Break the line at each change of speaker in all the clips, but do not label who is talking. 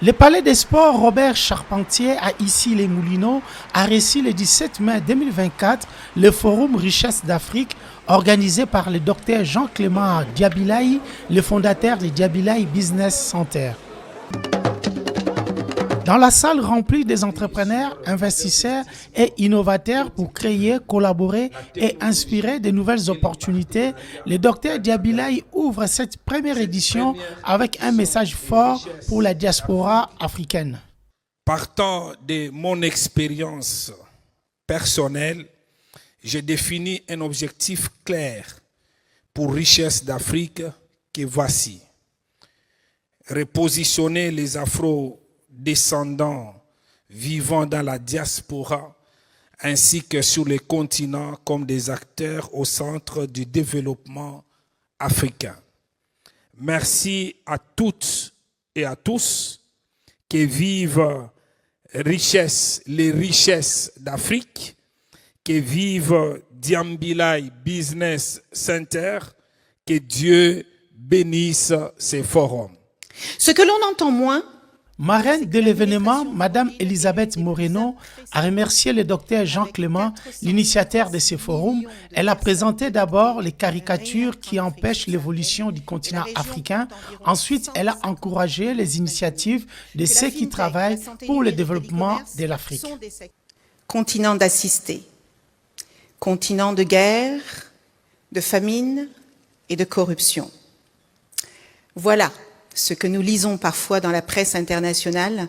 Le Palais des Sports Robert Charpentier à Issy-les-Moulineaux a reçu le 17 mai 2024 le Forum Richesse d'Afrique organisé par le Dr Jean-Clément Diabilaye, le fondateur de Diabilaye Business Center. Dans la salle remplie des entrepreneurs, investisseurs et innovateurs pour créer, collaborer et inspirer de nouvelles opportunités, le Dr Diabilaye ouvre cette première édition avec un message fort pour la diaspora africaine.
Partant de mon expérience personnelle, j'ai défini un objectif clair pour Richesse d'Afrique que voici. Repositionner les Afro-descendants vivant dans la diaspora ainsi que sur les continents comme des acteurs au centre du développement africain. Merci à toutes et à tous qui vivent les richesses d'Afrique, qui vivent Diabilaye Business Center, que Dieu bénisse ces forums.
Ce que l'on entend moins,
Marraine de l'événement, Madame Elisabeth Moreno a remercié le docteur Jean-Clément, l'initiateur de ce forum. Elle a présenté d'abord les caricatures qui empêchent l'évolution du continent africain. Ensuite, elle a encouragé les initiatives de ceux qui travaillent pour le développement de l'Afrique.
continent d'assistés, continent de guerre, de famine et de corruption. Voilà ce que nous lisons parfois dans la presse internationale.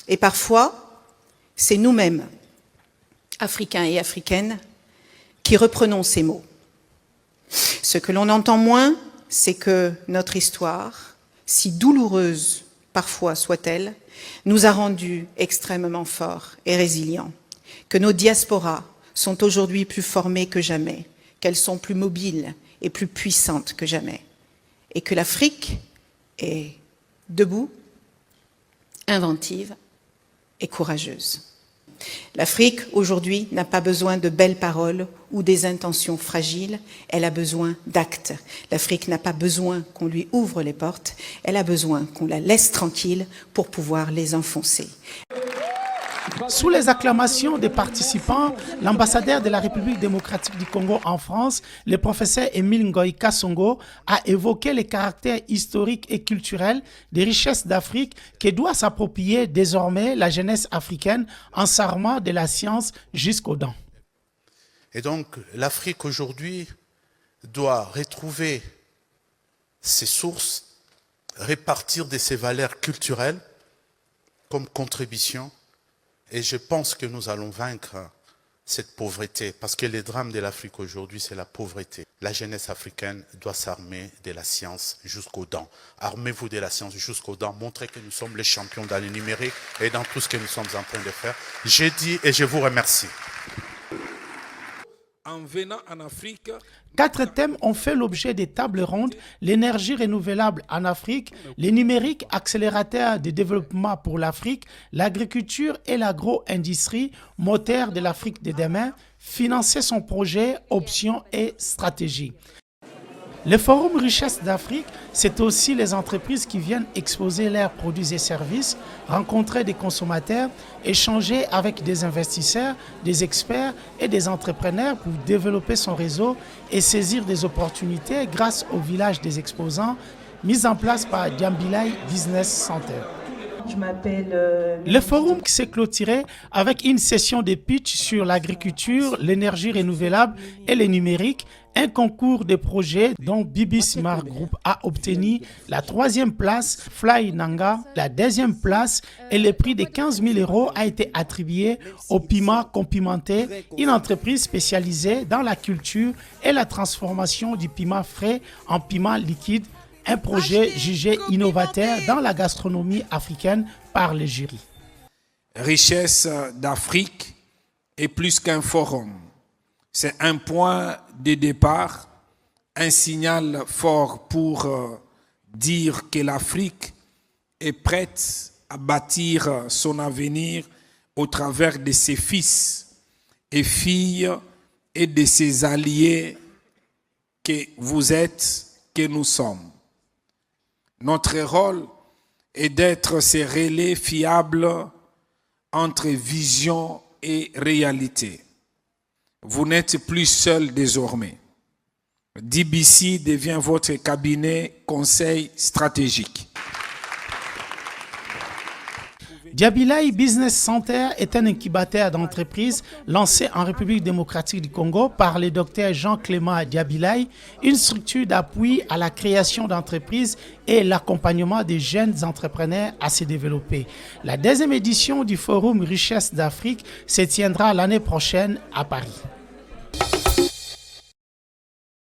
Et parfois, c'est nous-mêmes, Africains et Africaines, qui reprenons ces mots. Ce que l'on entend moins, c'est que notre histoire, si douloureuse parfois soit-elle, nous a rendus extrêmement forts et résilients, que nos diasporas sont aujourd'hui plus formées que jamais, qu'elles sont plus mobiles et plus puissantes que jamais, et que l'Afrique est debout, inventive et courageuse. L'Afrique, aujourd'hui, n'a pas besoin de belles paroles ou des intentions fragiles, elle a besoin d'actes. L'Afrique n'a pas besoin qu'on lui ouvre les portes, elle a besoin qu'on la laisse tranquille pour pouvoir les enfoncer.
Sous les acclamations des participants, l'ambassadeur de la République démocratique du Congo en France, le professeur Émile Ngoï Kassongo, a évoqué les caractères historiques et culturels des richesses d'Afrique que doit s'approprier désormais la jeunesse africaine en s'armant de la science jusqu'aux dents.
Et donc l'Afrique aujourd'hui doit retrouver ses sources, répartir de ses valeurs culturelles comme contribution. Et je pense que nous allons vaincre cette pauvreté, parce que le drame de l'Afrique aujourd'hui, c'est la pauvreté. La jeunesse africaine doit s'armer de la science jusqu'aux dents. Armez-vous de la science jusqu'aux dents. Montrez que nous sommes les champions dans le numérique et dans tout ce que nous sommes en train de faire. J'ai dit et je vous remercie.
En venant en Afrique,
4 thèmes ont fait l'objet des tables rondes: l'énergie renouvelable en Afrique, le numérique accélérateur de développement pour l'Afrique, l'agriculture et l'agro-industrie, moteur de l'Afrique de demain, financer son projet, options et stratégies. Le Forum Richesse d'Afrique, c'est aussi les entreprises qui viennent exposer leurs produits et services, rencontrer des consommateurs, échanger avec des investisseurs, des experts et des entrepreneurs pour développer son réseau et saisir des opportunités grâce au village des exposants mis en place par Diabilaye Business Center. Le forum s'est clôturé avec une session de pitch sur l'agriculture, l'énergie renouvelable et le numérique, un concours de projets dont Bibi Smart Group a obtenu la 3e place, Fly Nanga la 2e place et le prix de 15 000 € a été attribué au Pima Compimenté, une entreprise spécialisée dans la culture et la transformation du piment frais en piment liquide, un projet jugé innovateur dans la gastronomie africaine par le jury.
Richesse d'Afrique est plus qu'un forum. C'est un point de départ, un signal fort pour dire que l'Afrique est prête à bâtir son avenir au travers de ses fils et filles et de ses alliés que vous êtes, que nous sommes. Notre rôle et d'être ces relais fiables entre vision et réalité. Vous n'êtes plus seul désormais. DBC devient votre cabinet conseil stratégique.
Diabilai Business Center est un incubateur d'entreprises lancé en République démocratique du Congo par le Dr Jean-Clément Diabilai, une structure d'appui à la création d'entreprises et l'accompagnement des jeunes entrepreneurs à se développer. La deuxième édition du Forum Richesse d'Afrique se tiendra l'année prochaine à Paris.